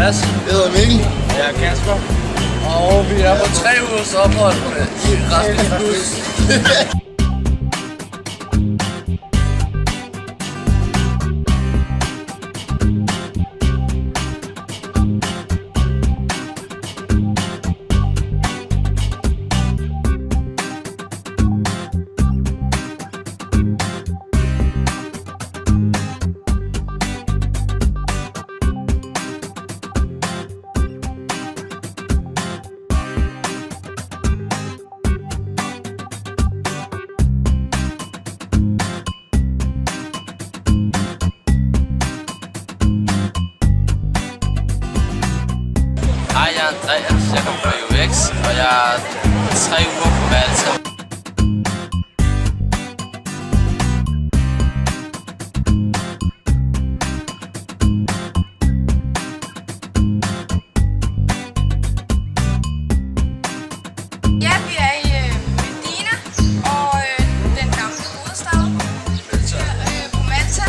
Mads. Jeg hedder Mikkel. Jeg er Kasper. Og vi er på 3 ugers ophold i Rasmus Plus. Hej, jeg er Andreas. Jeg kommer fra UX, og jeg er 3 uger på Malta. Ja, vi er i Medina og den gamle hovedstad på Malta.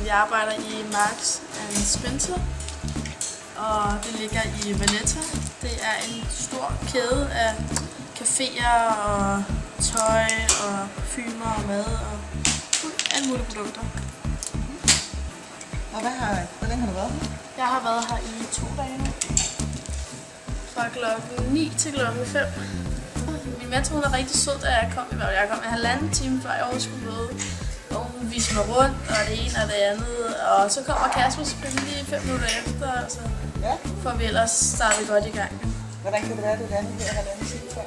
Jeg arbejder i Marks & Spencer, og det ligger i Valletta. Det er en stor kæde af caféer og tøj og parfumer og mad og alle mulige produkter. Og hvor længe har du været her? Jeg har været her i 2 dage nu. Fra klokken 9 til klokken 5. Min mentor hun er rigtig sød, da jeg kom. Jeg kom en halvanden time før jeg overhovedet skulle møde. Og hun viste mig rundt, og det ene og det andet. Og så kommer Kasper selvfølgelig lige 5 minutter efter, så får vi ellers startet godt i gang. Hvordan kan det være, at du landede her halvanden time før?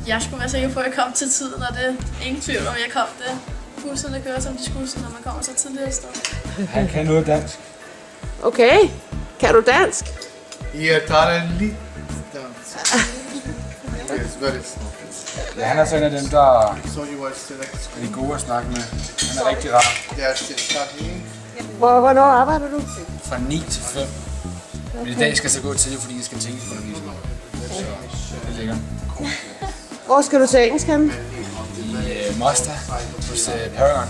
Jeg skulle være sikker på, at jeg kom til tiden, og det er ingen tvivl om, jeg kom det. Busserne kører som de skulle, når man kommer så tidligere afsted. Han kan noget dansk. Okay. Kan du dansk? Jeg tager lidt dansk. Yes, very small. Ja, han er så en af dem, der So you watch the next er de gode at snakke med. Han er rigtig rar. There's starting. Hvornår arbejder du? Fra 9 til 5. Men i dag skal jeg så gå til, fordi jeg skal tænke på det. Så det ligger. Hvor skal du til engelsk hen? I Mosta hos Paragon.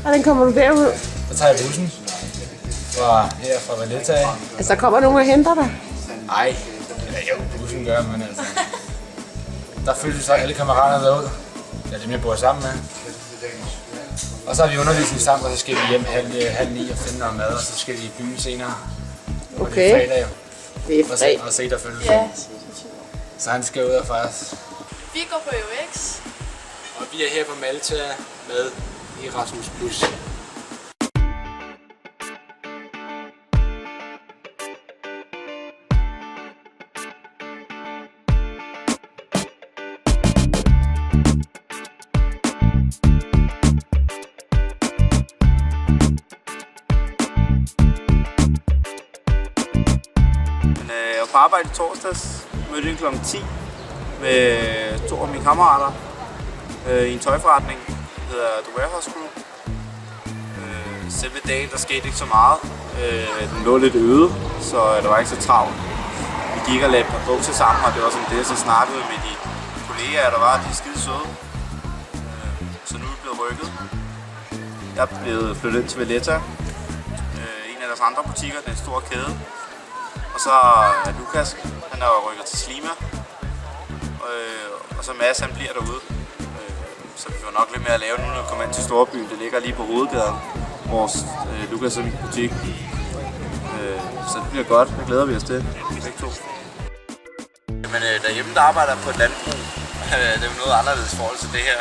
Hvordan kommer du derud? Der tager jeg bussen fra Valletta af. Altså, kommer nogen og henter dig? Ej, eller jo, bussen gør, men altså. Der følger så alle kammeraterne derud. Det er dem, jeg bor sammen med. Og så har vi undervisning sammen, og så skal vi hjem halv 9 og finde noget mad, og så skal vi i byen senere. Og det er fredag jo. Det er fredag. Og se der følges. Ja, Så han skal ud og fejres. vi går på UX. Og vi er her på Malta med Erasmus Plus. Jeg var på arbejde i torsdags, mødte ind kl. 10 med 2 af mine kammerater i en tøjforretning, der hedder The Warehouse Group. Selve dagen, der skete ikke så meget. Den lå lidt øde, så der var ikke så travlt. Vi gik og lagde et par bukser sammen, og det var sådan det, så snakkede med de kollegaer, der var, de er skide søde. Så nu er vi blevet rykket. Jeg er blevet flyttet ind til Valletta, en af deres andre butikker, det er en stor kæde. Og så er Lukas, han er jo rykket til Slima, og så Mads, han bliver derude. Så vi får nok lidt mere at lave nu, når vi kommer ind til Storbyen. Det ligger lige på hovedgaden, vores Lukas og min butik. Så det bliver godt, det glæder vi os til, begge to. Men derhjemme, der arbejder jeg på et landbrug. Det er jo noget anderledes i forhold til det her.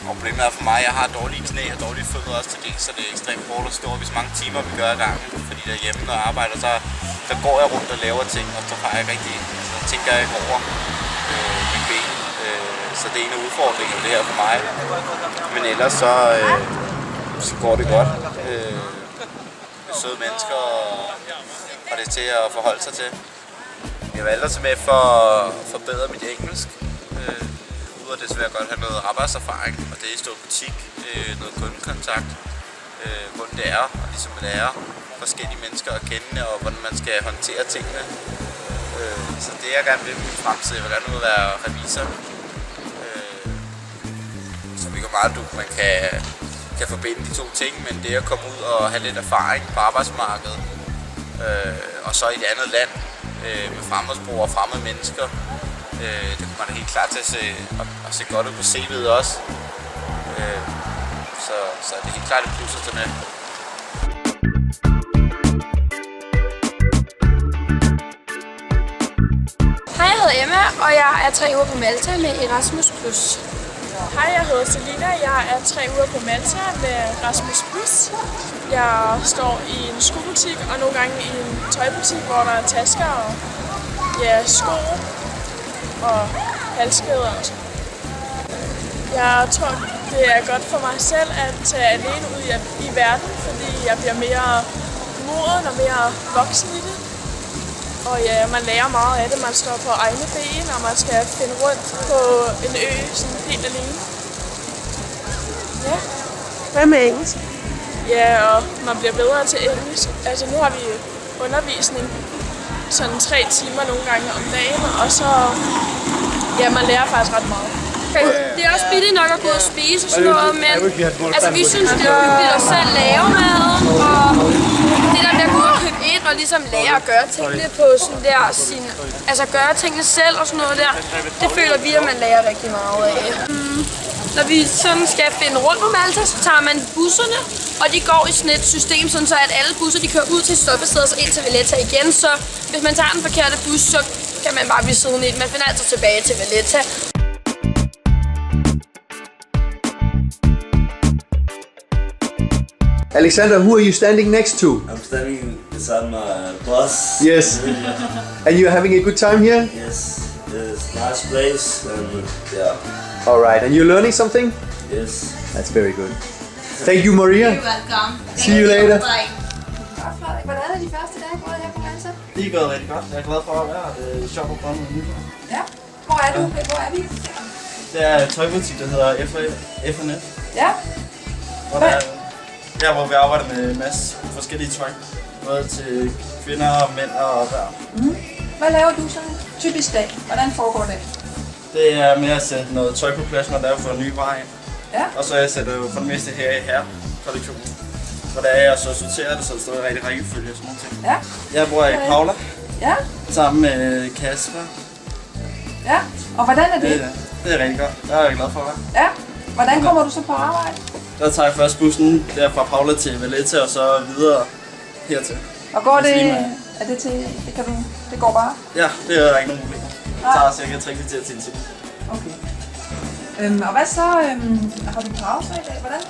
Og problemet er for mig, at jeg har dårlige knæ og dårlige fødder også til det, så det er ekstremt hårdt at stå, hvis mange timer vi gør i gangen. Fordi derhjemme, når jeg arbejder, så går jeg rundt og laver ting, og så har jeg rigtig, så tænker jeg ikke over. ben. Så det er en af udfordringerne det her for mig. Men ellers så går det godt. Søde mennesker, og det er til at forholde sig til. Jeg valgte altså med for at forbedre mit engelsk. Udover det så vil jeg godt have noget arbejdserfaring, og det er i stå butik, noget kundekontakt, hvordan det er, og ligesom lære forskellige mennesker at kende, og hvordan man skal håndtere tingene. Så det er jeg gerne vil i min fremtid. Jeg vil gerne ud at være revisor. Så vi går meget, man kan forbinde de to ting, men det at komme ud og have lidt erfaring på arbejdsmarkedet, og så i et andet land, med fremmedsprog og fremmede mennesker, det kommer man da helt klart til at se godt ud på CV'et også. Så det er helt klart et plus at tage med. Hej, jeg hedder Emma, og jeg er 3 uger på Malta med Erasmus+. Hej, jeg hedder Selina. Jeg er 3 uger på Malta med Erasmus+. Jeg står i en skobutik og nogle gange i en tøjbutik, hvor der er tasker og sko og halskæder og sådan. Jeg tror, det er godt for mig selv at tage alene ud i verden, fordi jeg bliver mere moden og mere voksen i det. Og ja, man lærer meget af det. Man står på egne ben, og man skal finde rundt på en ø sådan helt alene. Ja. Hvad med engelsk? Ja, og man bliver bedre til engelsk. Altså nu har vi undervisning sådan 3 timer nogle gange om dagen, og så ja, man lærer faktisk ret meget. Det er også billigt nok at gå og spise og sådan noget, men altså, vi synes, det er hyggeligt at selv lave mad, og det der med at gå ud og købe ind og ligesom lære at gøre tingene på sådan der, altså gøre tingene selv og sådan noget der, det føler vi, at man lærer rigtig meget af. Når vi sådan skal finde rundt på Malta, så tager man busserne, og de går i sådan et system, sådan så at alle busser de kører ud til stoppestedet og så ind til Valletta igen, så hvis man tager den forkerte bus, så kan man bare blive siddende i den. Man finder altså tilbage til Valletta. Alexander, who are you standing next to? I'm standing beside my boss. Yes. And you're having a good time here? Yes, it's a nice place and yeah. All right. And you're learning something? Yes. That's very good. Thank you, Maria. You're welcome. See you later. Hvordan er de første dage gået her på Malta? Det er gået rigtig godt. Jeg er glad for at være her. Det er sjovt at prøve noget nyt. Ja. Hvor er du? Hvor er vi? Det er en tøjbutik, der hedder F&F. Ja. Hvor vi arbejder med en masse forskellige tøj. Både til kvinder, mænd og børn. Hvad laver du sådan en typisk dag? Hvordan foregår det? Det er med at sætte noget tøj på plads, når der er for nye varer ind. Ja. Og så jeg sætter jo for det meste her i herrekollektionen. Hvor der er jeg så sorterer det, så det står i rigtig rækkefølge og sådan nogle ting. Ja. Jeg bor i Paula. Ja. Sammen med Kasper. Ja. Og hvordan er det? Det er rigtig godt. Der er jeg glad for at være. Ja. Hvordan kommer du så på arbejde? Der tager jeg først bussen der fra Paula til Valletta og så videre hertil. Og går det, er det til, det går bare? Ja, det er der ikke nogen problemer. Det tager cirka 3 kvarter til en time. Okay. Og hvad så, har du pauser i dag? Hvordan?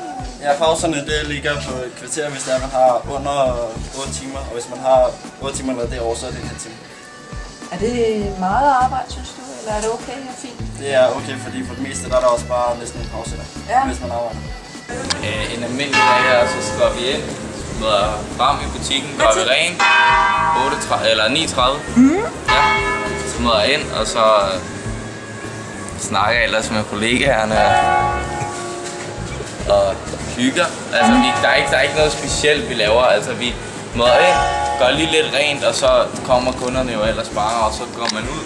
Ja, pauserne det ligger på et kvarter, hvis der man har under 8 timer, og hvis man har 8 timer eller derovre, så er det en halv time. Er det meget arbejde, synes du, eller er det okay og fint? Det er okay, fordi for det meste der er der også bare næsten en pause der, hvis man arbejder. En almindelig dag her, så går vi ind, møder frem i butikken, gør vi rent, 8:30 eller 9:30. Ja, så møder jeg ind, og så snakker jeg ellers med kollegaerne og hygger. Altså, der er ikke noget specielt, vi laver. Altså, vi møder ind, gør lige lidt rent, og så kommer kunderne jo ellers bare, og så går man ud.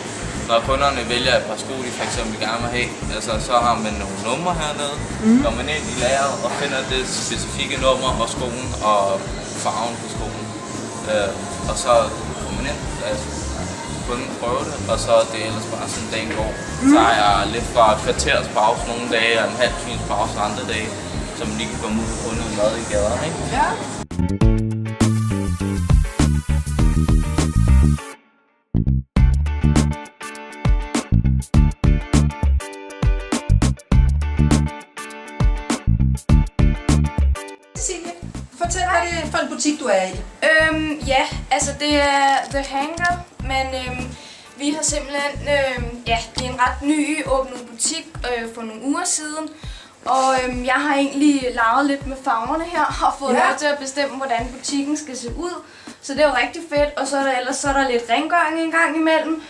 Når kunderne vælger et par sko, de for eksempel gerne vil have, altså, så har man nogle numre hernede. Går man ind i lageret og finder det specifikke nummer og skoen og farven på skoen. Og så går man ind, altså, kunden prøver det, og så er det ellers bare sådan dagen går. Så har jeg lidt fra kvarters pause nogle dage, og en halv times pause andre dage, så man lige kan komme ud og få noget mad i gaderne, ikke? Ja. Fortæl, hvad det er for en butik, du er i. Ja, altså det er The Hanger, men Vi har simpelthen, det er en ret ny åbnet butik for nogle uger siden. Og jeg har egentlig leget lidt med farverne her og fået lov til at bestemme, hvordan butikken skal se ud. Så det er jo rigtig fedt, og så er der lidt rengøring en gang imellem,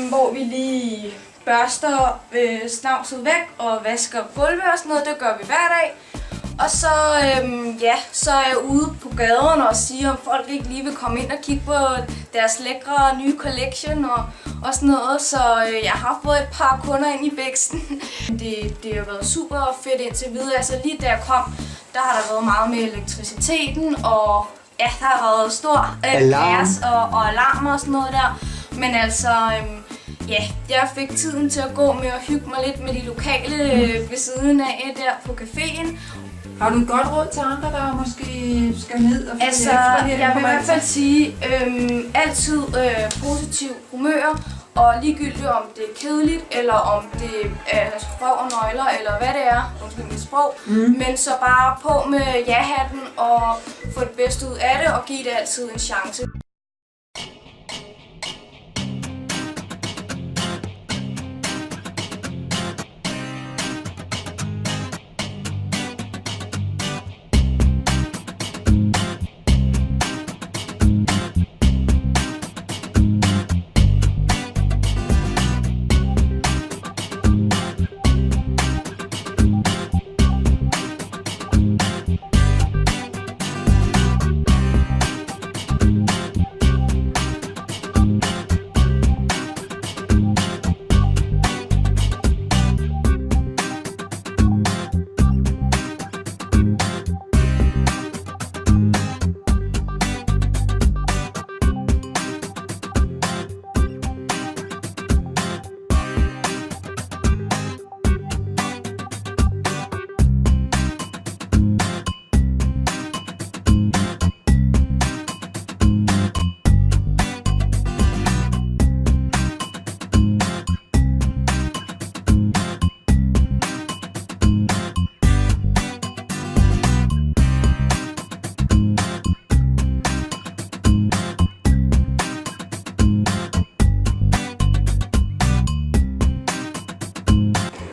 hvor vi lige børster snavset væk og vasker gulve og sådan noget. Det gør vi hver dag. Og så, så er jeg ude på gaderne og siger, om folk ikke lige vil komme ind og kigge på deres lækre nye collection og sådan noget. Så jeg har fået et par kunder ind i bæksten. Det har været super fedt indtil videre. Altså lige da jeg kom, der har der været meget med elektriciteten, og ja, der har været stor kaos og alarmer og sådan noget der. Men altså, jeg fik tiden til at gå med at hygge mig lidt med de lokale ved siden af der på caféen. Har du et godt råd til andre, der måske skal ned og få altså, jeg vil i hvert fald sige, altid positiv humør, og ligegyldigt om det er kedeligt, eller om det er røv og nøgler, eller hvad det er, undskyld mit sprog, men så bare på med ja-hatten og få det bedste ud af det, og give det altid en chance.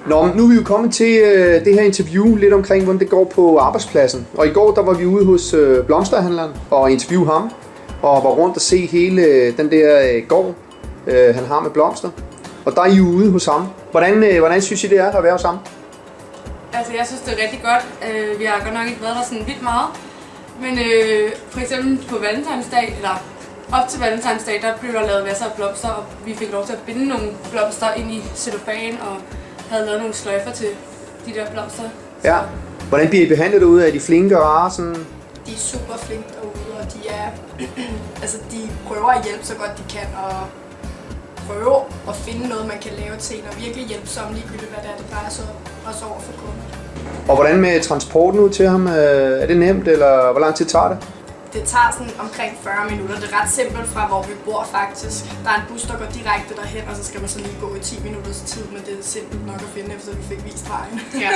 Nå, nu er vi jo kommet til det her interview lidt omkring, hvordan det går på arbejdspladsen. Og i går der var vi ude hos blomsterhandleren og interviewe ham, og var rundt og se hele den der gård, han har med blomster. Og der er I ude hos ham. Hvordan synes I det er at være hos ham? Altså jeg synes det er rigtig godt. Vi har godt nok ikke været der sådan vildt meget. Men for eksempel på Valentinsdag, eller op til Valentinsdag, der blev der lavet masser af blomster, og vi fik lov til at binde nogle blomster ind i cellofan og havde lavet nogle sløjfer til de der blomster. Ja. Hvordan bliver I behandlet derude? Er de flinke og rare? Sådan? De er super flinke derude, og de er altså de prøver at hjælpe så godt de kan, og prøve at finde noget, man kan lave til en, og virkelig hjælpsomme ligegyldigt, hvad det er, det drejer sig også over for kunden. Og hvordan med transporten ud til ham? Er det nemt, eller hvor lang tid tager det? Det tager sådan omkring 40 minutter. Det er ret simpelt fra, hvor vi bor faktisk. Der er en bus, der går direkte derhen, og så skal man så lige gå i 10 minutters tid, men det er simpelt nok at finde, efter vi fik vist vejen. Ja.